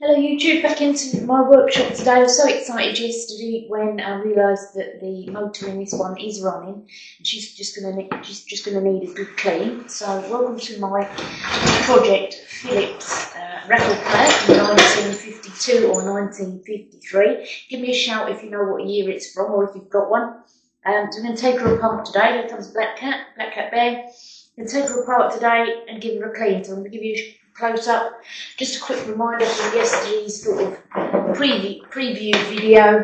Hello YouTube, back into my workshop today. I was so excited yesterday when I realised that the motor in this one is running and she's just gonna need a good clean. So welcome to my project Philips record player from 1952 or 1953. Give me a shout if you know what year it's from or if you've got one. So I'm going to take her apart today. Here comes Black Cat Bear. I'm going to take her apart today and give her a clean. So I'm going to give you a close up. Just a quick reminder from yesterday's sort of preview video.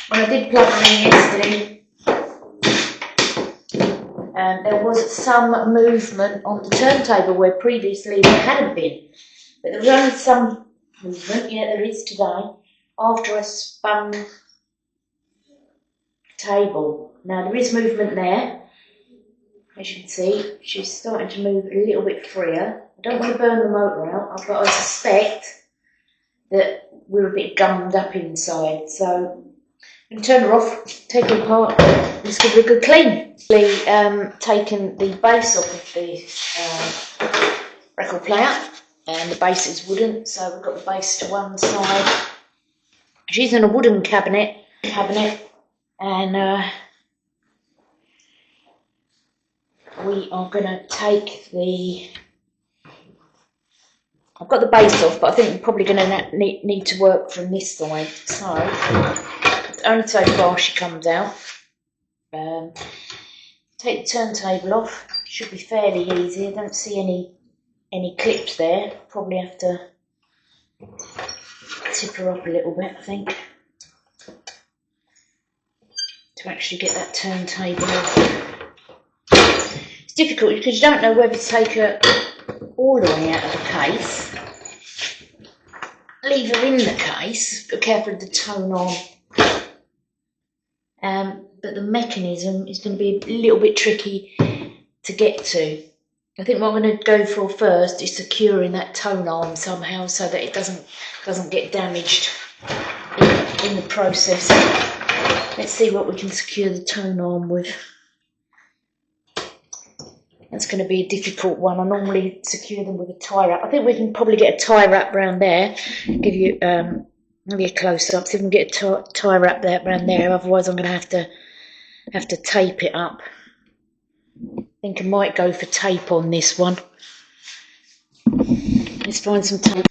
When I did plug her in yesterday, there was some movement on the turntable where previously there hadn't been. But there was only some movement, yeah there is today, after I spun the table. Now there is movement there. As you can see, she's starting to move a little bit freer. I don't want to burn the motor out, but I suspect that we're a bit gummed up inside. So I'm going to turn her off, take her apart, let's give her a good clean. Taken the base off of the record player, and the base is wooden, so we've got the base to one side. She's in a wooden cabinet, and we are going to take the... I've got the base off, but I think we're probably going to need to work from this side. So, only so far she comes out. Take the turntable off. Should be fairly easy. I don't see any clips there. Probably have to tip her up a little bit, I think, to actually get that turntable off. It's difficult because you don't know whether to take her all the way out of the case, leave her in the case, be careful of the tone arm, but the mechanism is going to be a little bit tricky to get to. I think what I'm going to go for first is securing that tone arm somehow so that it doesn't get damaged in the process. Let's see what we can secure the tone arm with. That's going to be a difficult one. I normally secure them with a tie wrap. I think we can probably get a tie wrap around there. Give you maybe a close up. See if we can get a tie wrap there around there. Otherwise, I'm going to have to tape it up. I think I might go for tape on this one. Let's find some tape.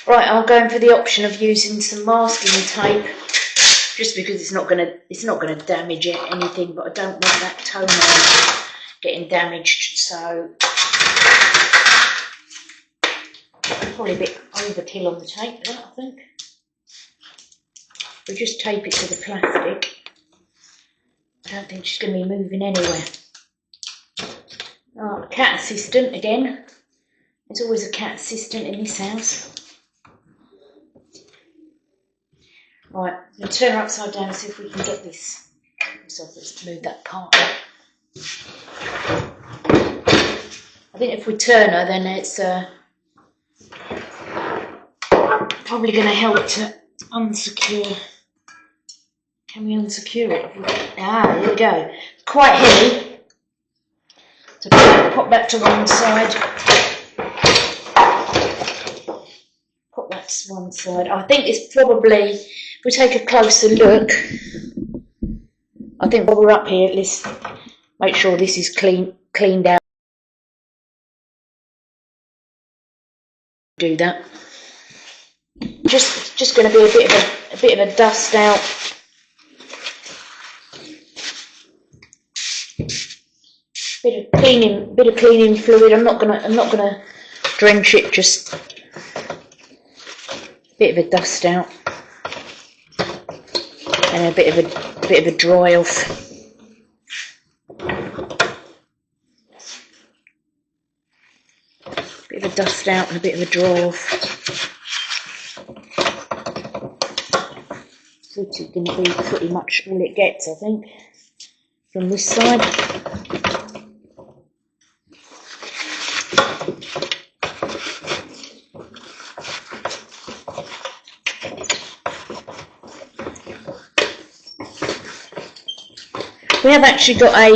Right, I'm going for the option of using some masking tape, just because it's not going to damage anything. But I don't want that tone arm getting damaged, so probably a bit overkill on the tape, that I think. We'll just tape it to the plastic. I don't think she's going to be moving anywhere. Oh, cat assistant again. There's always a cat assistant in this house. Right, I'm going to turn her upside down and see if we can get this. So let's move that part up. I think if we turn her, then it's probably going to help to unsecure. Can we unsecure it? There we go. It's quite heavy. So pop that to one side. Pop that to one side. I think it's probably, if we take a closer look, I think while we're up here, let's make sure this is cleaned out. Do that. Just going to be a bit of a dust out. Bit of cleaning fluid. I'm not gonna drench it. Just a bit of a dust out and a bit of a dry off. Bit of a dust out and a bit of a dry off. So it's going to be pretty much all it gets, I think, from this side. We have actually got a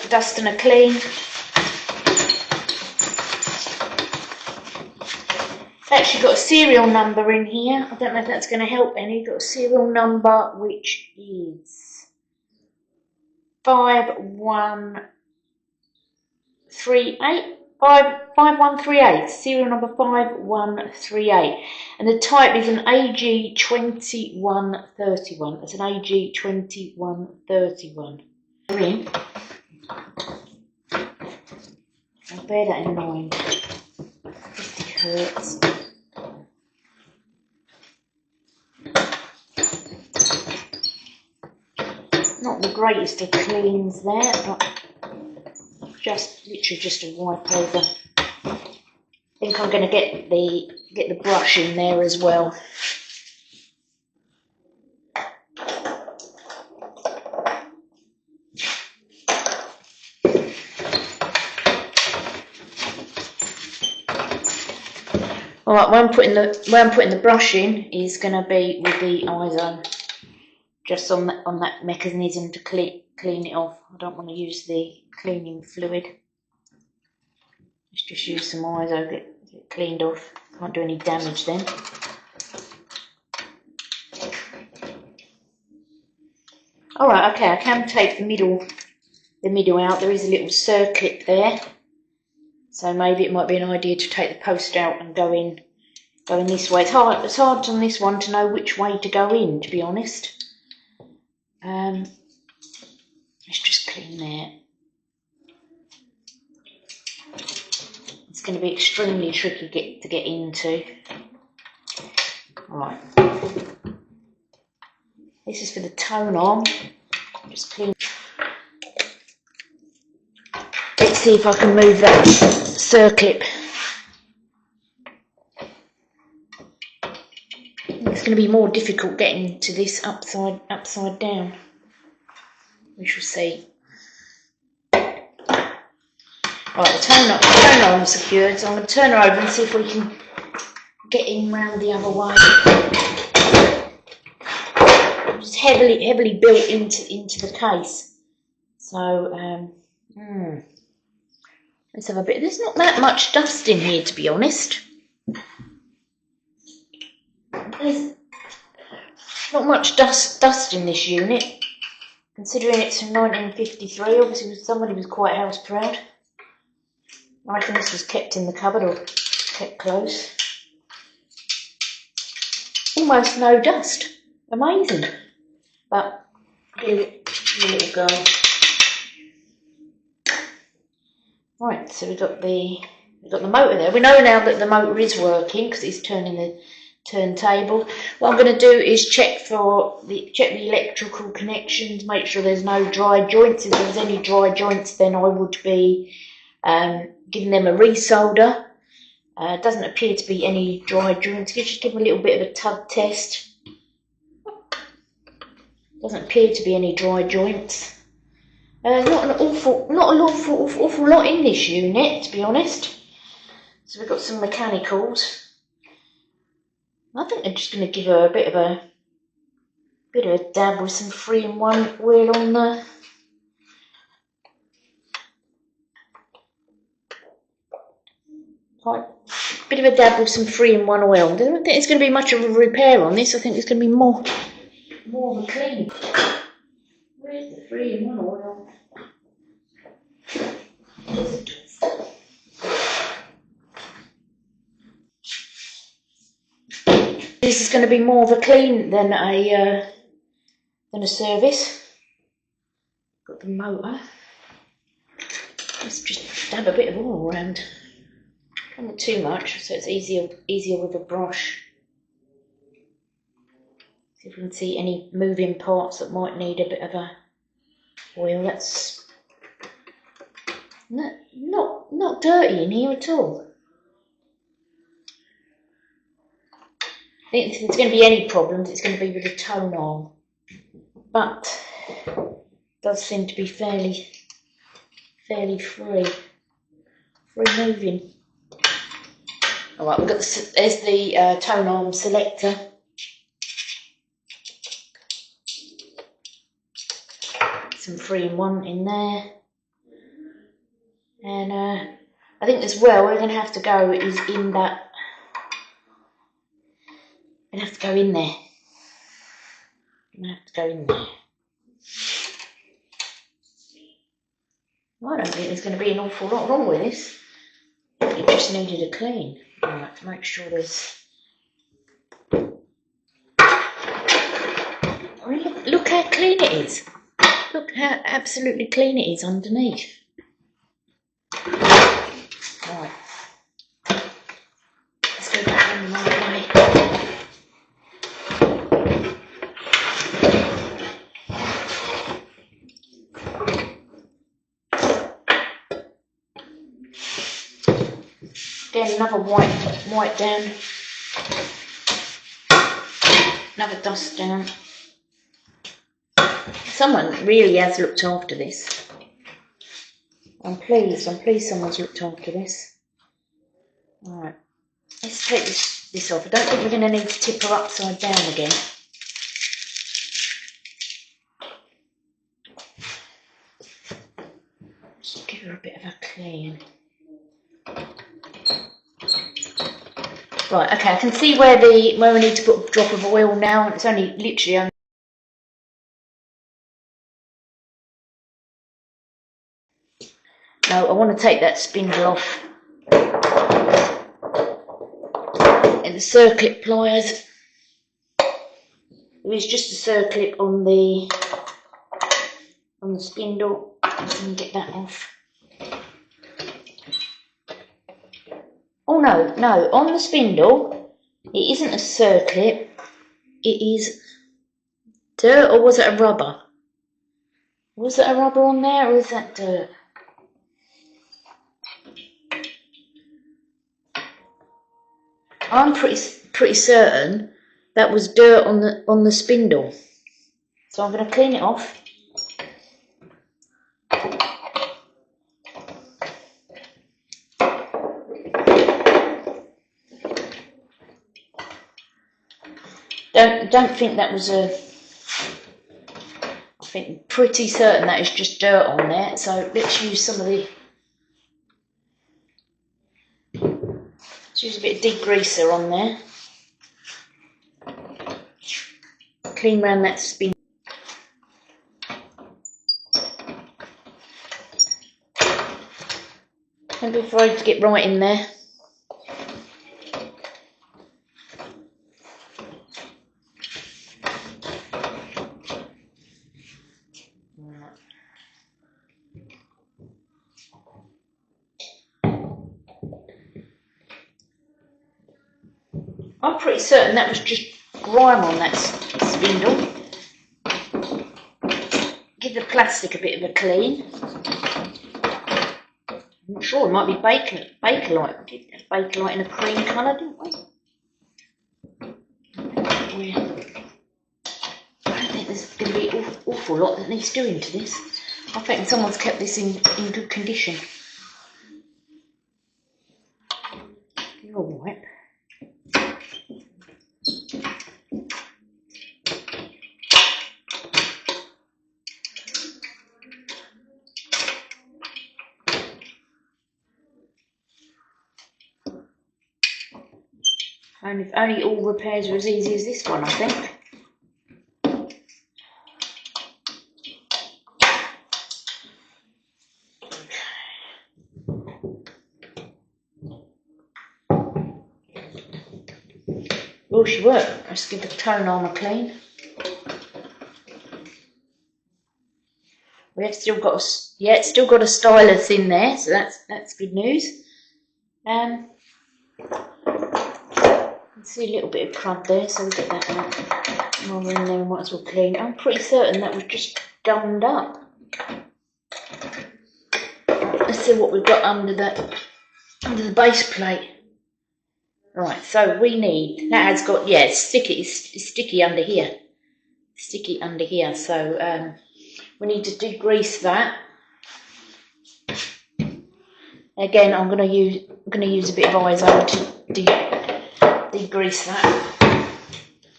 dust and a clean. It's actually got a serial number in here. I don't know if that's going to help any. Got a serial number which is 5138. Serial number 5138. And the type is an AG2131. It's an AG2131. In. I'll bear that in mind. It hurts. Not the greatest of cleans there, but literally just a wipe over. I think I'm going to get the brush in there as well. All right, where I'm putting the brush in is going to be with the ISO, just on that mechanism to clean it off. I don't want to use the cleaning fluid. Let's just use some ISO, get it cleaned off. Can't do any damage then. All right, okay, I can take the middle out. There is a little circlip there. So maybe it might be an idea to take the post out and go in this way. It's hard on this one to know which way to go in, to be honest. Let's just clean that. It's going to be extremely tricky to get into. Right. This is for the tone arm. Just clean. Let's see if I can move that circlip. It's going to be more difficult getting to this upside down. We shall see. Right, the tone arm's secured, so I'm going to turn her over and see if we can get in round the other way. It's heavily built into the case. So let's have a bit. There's not that much dust in here, to be honest. There's not much dust in this unit, considering it's from 1953. Obviously, somebody was quite house proud. I reckon this was kept in the cupboard or kept close. Almost no dust. Amazing. But give it a little go. Right, so we've got the motor there. We know now that the motor is working because it's turning the turntable. What I'm going to do is check the electrical connections, make sure there's no dry joints. If there's any dry joints, then I would be giving them a resolder. Doesn't appear to be any dry joints. Just give them a little bit of a tug test. Doesn't appear to be any dry joints. Not an awful lot in this unit, to be honest. So we've got some mechanicals. I think I'm just going to give her a bit of a dab with some 3-in-1 oil on the. Right, bit of a dab with some 3-in-1 oil. I don't think it's going to be much of a repair on this. I think it's going to be more of a clean. Where's the 3-in-1 oil? This is going to be more of a clean than a service. Got the motor. Let's just dab a bit of oil around. Not too much, so it's easier with a brush. See if we can see any moving parts that might need a bit of a oil. That's not dirty in here at all. I think if there's going to be any problems, it's going to be with the tone arm. But it does seem to be fairly free moving. All right, there's the tone arm selector. Some 3-in-1 in there. And I think as well, we're going to have to go is in that. We're going to have to go in there. We're going to have to go in there. I don't think there's going to be an awful lot wrong with this. It just needed a clean. Right, to make sure there's. Look how clean it is. Look how absolutely clean it is underneath. Right. Let's go back on the right way. Again, another white down. Another dust down. Someone really has looked after this. I'm pleased someone's looked after this. Alright, let's take this off. I don't think we're going to need to tip her upside down again. Just give her a bit of a clean. Right, okay, I can see where we need to put a drop of oil now. It's only literally No, I want to take that spindle off. And the circlip pliers. There is just a circlip on the spindle. I can get that off. Oh no, on the spindle, it isn't a circlip. It is dirt, or was it a rubber? Was it a rubber on there, or is that dirt? I'm pretty certain that was dirt on the spindle. So I'm going to clean it off. Don't think that was I think pretty certain that is just dirt on there. So let's use some of the. Let's use a bit of degreaser on there. Clean around that spin. Don't be afraid to get right in there. I'm pretty certain that was just grime on that spindle. Give the plastic a bit of a clean. I'm not sure, it might be Bakelite. We did have Bakelite in a cream colour, didn't we? I don't think there's going to be an awful lot that needs doing to this. I think someone's kept this in good condition. You're alright. And if only all repairs were as easy as this one, I think. Will she work? Let's give the tone armour clean. We have still got it's still got a stylus in there, so that's good news. See a little bit of crud there, so we'll get that out. While we're in there, we might as well clean it. I'm pretty certain that was just gummed up. Let's see what we've got under the base plate. Right, so we need, that has got, yeah, it's sticky under here. Sticky under here, so we need to degrease that. Again, I'm going to use a bit of ISO to degrease that.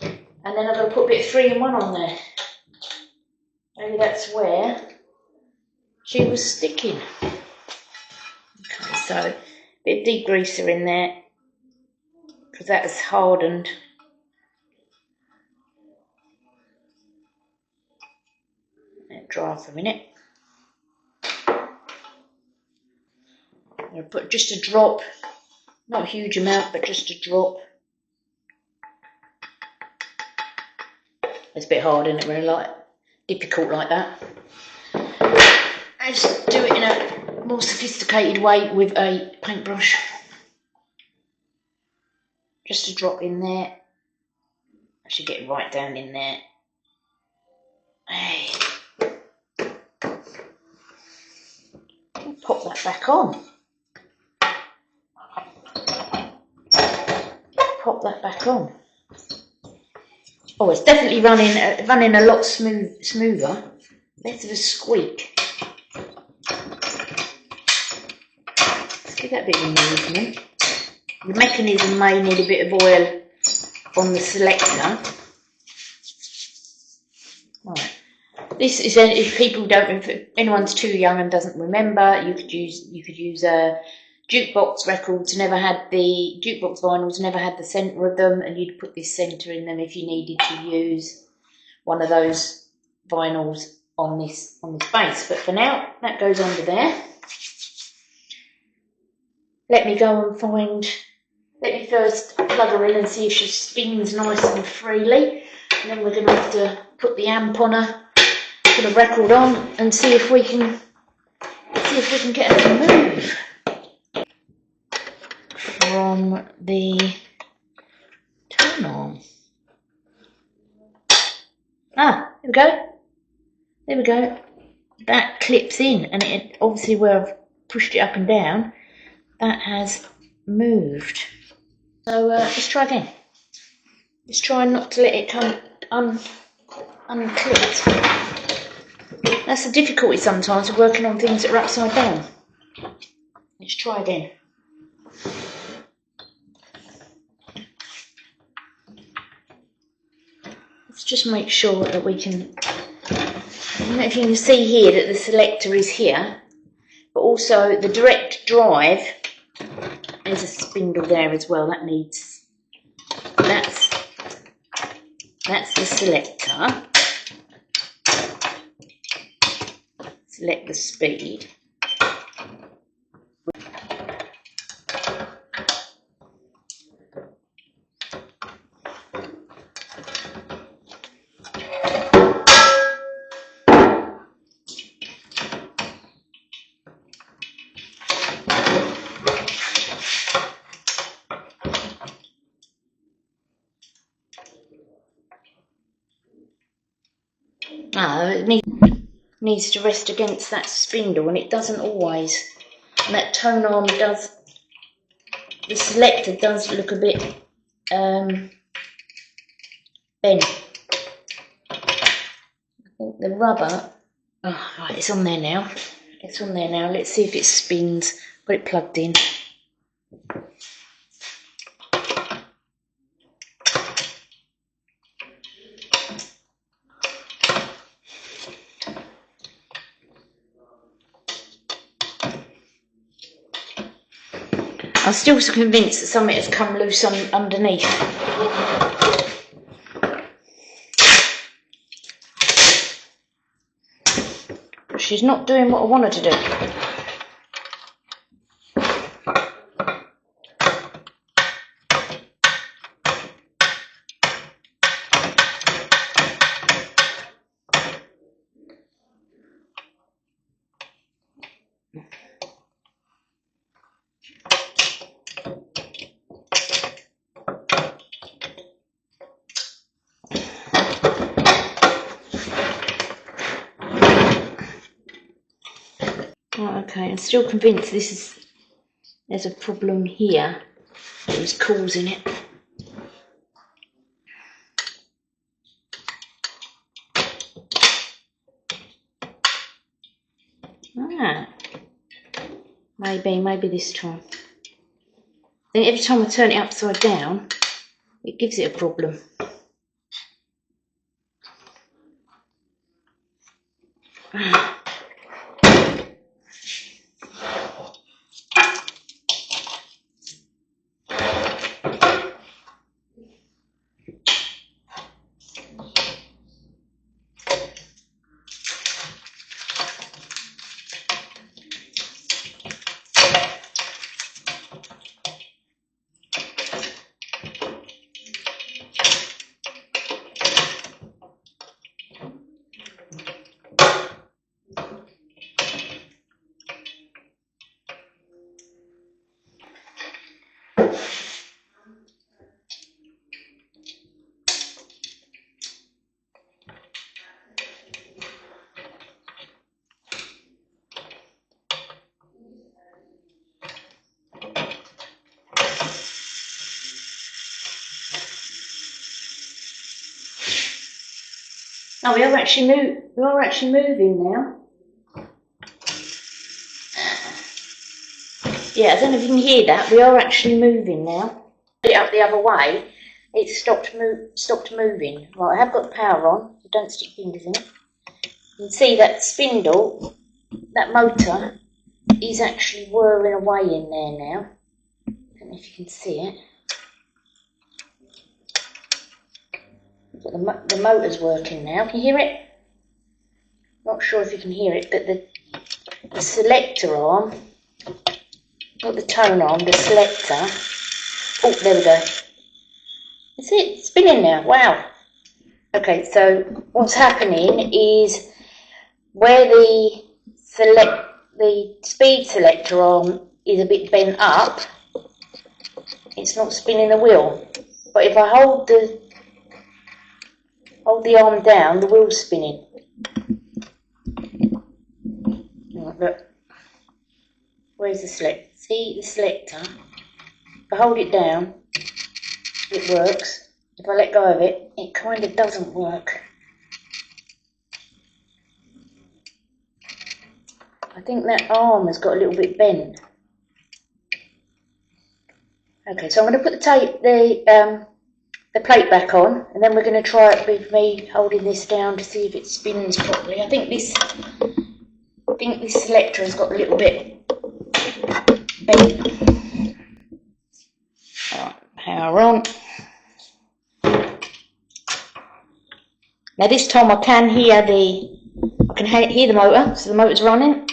And then I'm going to put a bit of 3-in-1 on there. Maybe that's where she was sticking. So a bit of degreaser in there because that has hardened. Let it dry for a minute. I'm going to put just a drop, not a huge amount, but just a drop. It's a bit hard, isn't it, when it's difficult like that. I just do it in a more sophisticated way with a paintbrush. Just a drop in there. I should get it right down in there. Hey. Pop that back on. Pop that back on. Oh, it's definitely running a lot smoother. Less of a squeak. Let's give that a bit of movement. The mechanism may need a bit of oil on the selector. Right. This is if anyone's too young and doesn't remember, you could use a jukebox records. Jukebox vinyls never had the centre of them, and you'd put this centre in them if you needed to use one of those vinyls on this base. But for now, that goes under there. Let me first plug her in and see if she spins nice and freely, and then we're going to have to put the amp on her, put a record on, and see if we can get her to move from the turn arm. Ah, there we go. There we go. That clips in, and it obviously where I've pushed it up and down, that has moved. So let's try again. Let's try not to let it come unclipped. That's the difficulty sometimes of working on things that are upside down. Let's try again. Let's just make sure that we can. I don't know if you can see here that the selector is here, but also the direct drive. There's a spindle there as well. That's the selector. Select the speed. It needs to rest against that spindle, and it doesn't always. And that tone arm the selector does look a bit bent. I think the rubber, oh right, it's on there now. It's on there now. Let's see if it spins. Got it plugged in. I'm still convinced that something has come loose underneath. But she's not doing what I want her to do. Right, okay, I'm still convinced there's a problem here that was causing it. Ah, maybe this time. Then every time I turn it upside down, it gives it a problem. Oh, we are actually moving now. Yeah, I don't know if you can hear that. We are actually moving now. Put it up the other way. It stopped moving. Right, I have got the power on, so don't stick fingers in it. You can see that spindle, that motor, is actually whirling away in there now. I don't know if you can see it. But the motor's working now. Can you hear it? Not sure if you can hear it, but the selector arm, not the tone arm, the selector. Oh, there we go. Is it spinning now? Wow. Okay, so what's happening is where the speed selector arm is a bit bent up, it's not spinning the wheel. But if I hold the arm down, the wheel's spinning. Right, look. Where's the selector? See the selector? If I hold it down, it works. If I let go of it, it kind of doesn't work. I think that arm has got a little bit bent. Okay, so I'm going to put the plate back on, and then we're going to try it with me holding this down to see if it spins properly. I think this selector has got a little bit bent. Alright, power on. Now this time I can hear the motor, so the motor's running.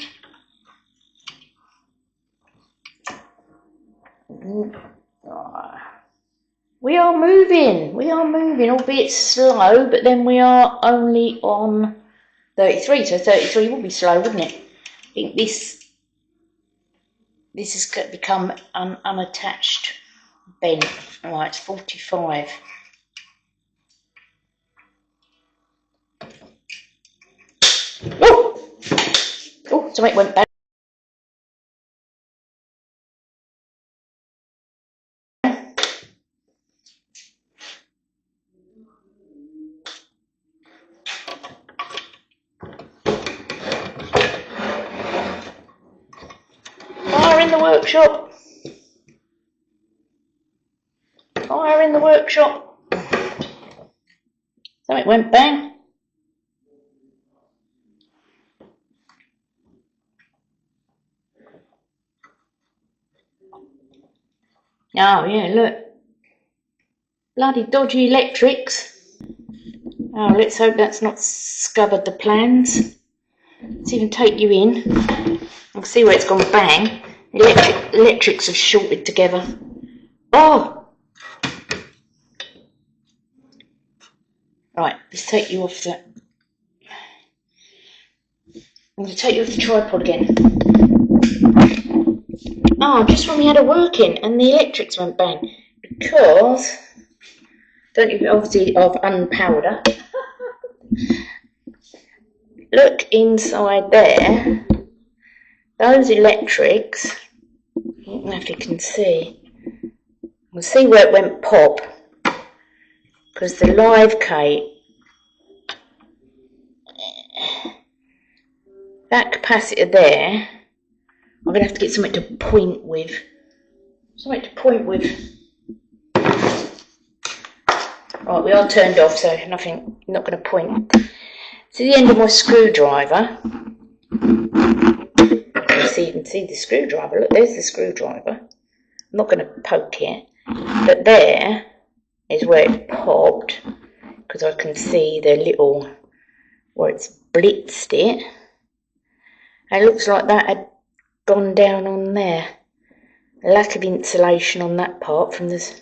We are moving, albeit slow, but then we are only on 33, so 33 would be slow, wouldn't it? I think this has become unattached bent. Right, it's 45. Oh, something went back. Fire in the workshop. Fire in the workshop. Something went bang. Oh yeah, look. Bloody dodgy electrics. Oh, let's hope that's not scuppered the plans. Let's even take you in. I can see where it's gone bang. Electrics have shorted together. Oh! Right, let's take you off that. I'm going to take you off the tripod again. Oh, just when we had it working and the electrics went bang. Because, obviously I've unpowered her. Look inside there. Those electrics, I don't know if you can see. We'll see where it went pop. Because the live Kate, that capacitor there, I'm going to have to get something to point with. Right, we are turned off, so nothing, not going to point. To the end of my screwdriver. You can see the screwdriver. Look, there's the screwdriver. I'm not going to poke it, but there is where it popped, because I can see the little, where it's blitzed it. It looks like that had gone down on there. Lack of insulation on that part from this.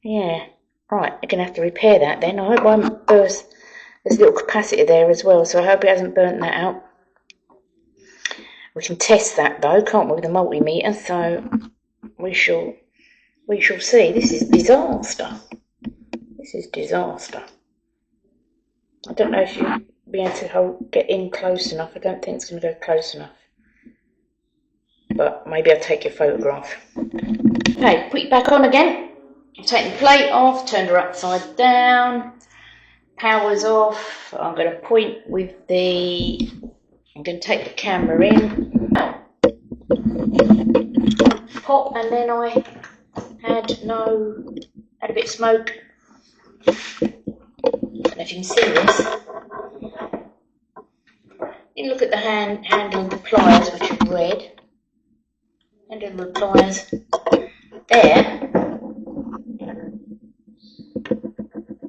Yeah, right, I'm going to have to repair that then. I hope I won't burst. There's a little capacitor there as well, so I hope it hasn't burnt that out. We can test that though, can't we, with a multimeter, so we shall see. This is disaster. This is disaster. I don't know if you'll be able to get in close enough. I don't think it's going to go close enough. But maybe I'll take your photograph. Okay, put it back on again. I've taken the plate off, turned her upside down. Power's off. I'm going to point with the, I'm going to take the camera in, pop, and then I had a bit of smoke. I don't know if you can see this. You look at the handle of the pliers, which are red. Handle of the pliers. There.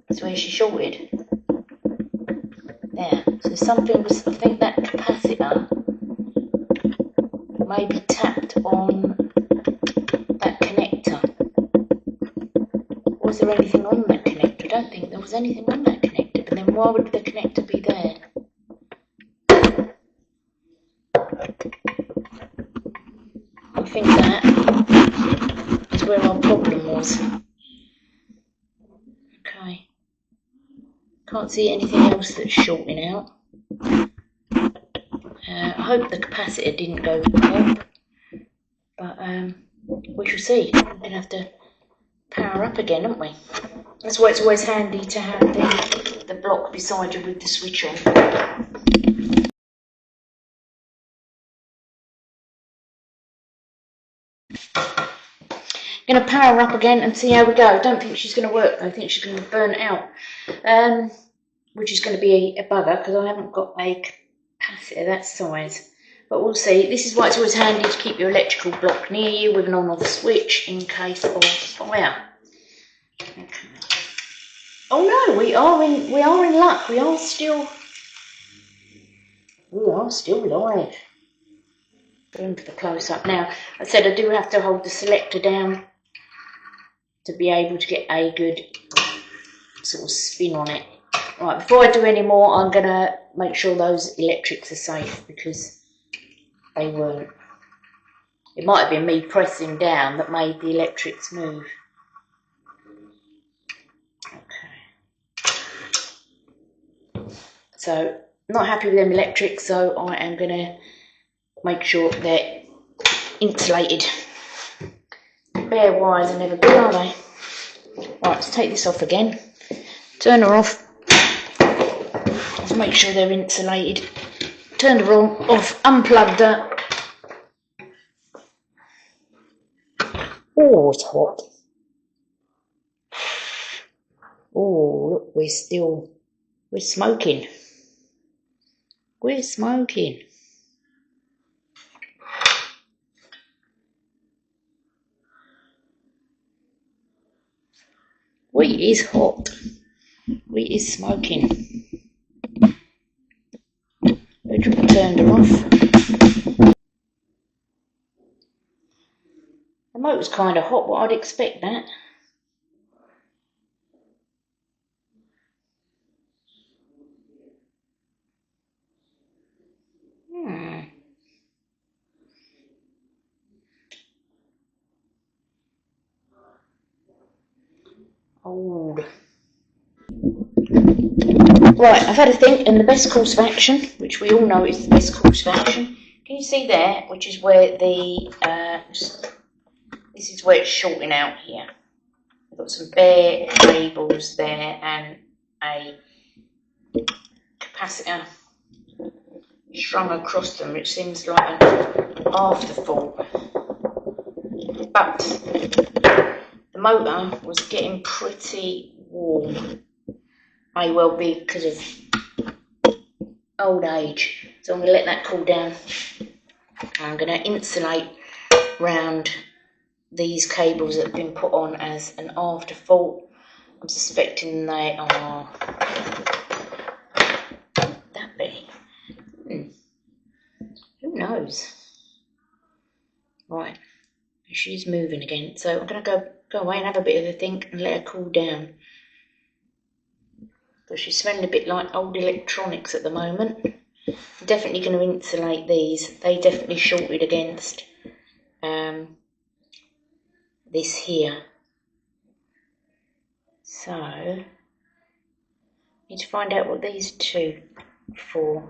That's where she shorted. There. So something was, I think that capacitor may be tapped on that connector. Was there anything on that connector? I don't think there was anything on that connector, but then why would the connector be there? I think that is where our problem was. Okay. Can't see anything else that's shorting out. I hope the capacitor didn't go pop, but we shall see. We're going to have to power up again, aren't we? That's why it's always handy to have the block beside you with the switch on. Going to power up again and see how we go. I don't think she's going to work though. I think she's going to burn it out, which is going to be a bugger because I haven't got a capacitor that size. But we'll see. This is why it's always handy to keep your electrical block near you with an on-off switch in case of fire. Okay. Oh no, we are in luck. We are still live. Going for the close-up now. I said I do have to hold the selector down to be able to get a good sort of spin on it. Right, before I do any more, I'm going to make sure those electrics are safe because they weren't. It might have been me pressing down that made the electrics move. Okay. So, not happy with them electrics, so I am going to make sure they're insulated. Bare wires are never good, are they? Right, let's take this off again. Turn her off. Let's make sure they're insulated. Turned her off, unplugged her. Oh, it's hot. Oh, look, we're smoking. We're smoking. Wheat is hot. Wheat is smoking. Ebro turned her off. The motor's kind of hot, but I'd expect that. Old. Right, I've had a think, and the best course of action, which we all know is the best course of action. Can you see there, which is where this is where it's shorting out here. We've got some bare cables there and a capacitor strung across them, which seems like an afterthought. But the motor was getting pretty warm. May well be because of old age. So I'm going to let that cool down. I'm going to insulate round these cables that have been put on as an afterthought. I'm suspecting they are that big. Who knows? Right, she's moving again. So I'm going to go away and have a bit of a think and let her cool down. But she's smelling a bit like old electronics at the moment. I'm definitely going to insulate these. They definitely shorted against this here. So, need to find out what these two are for.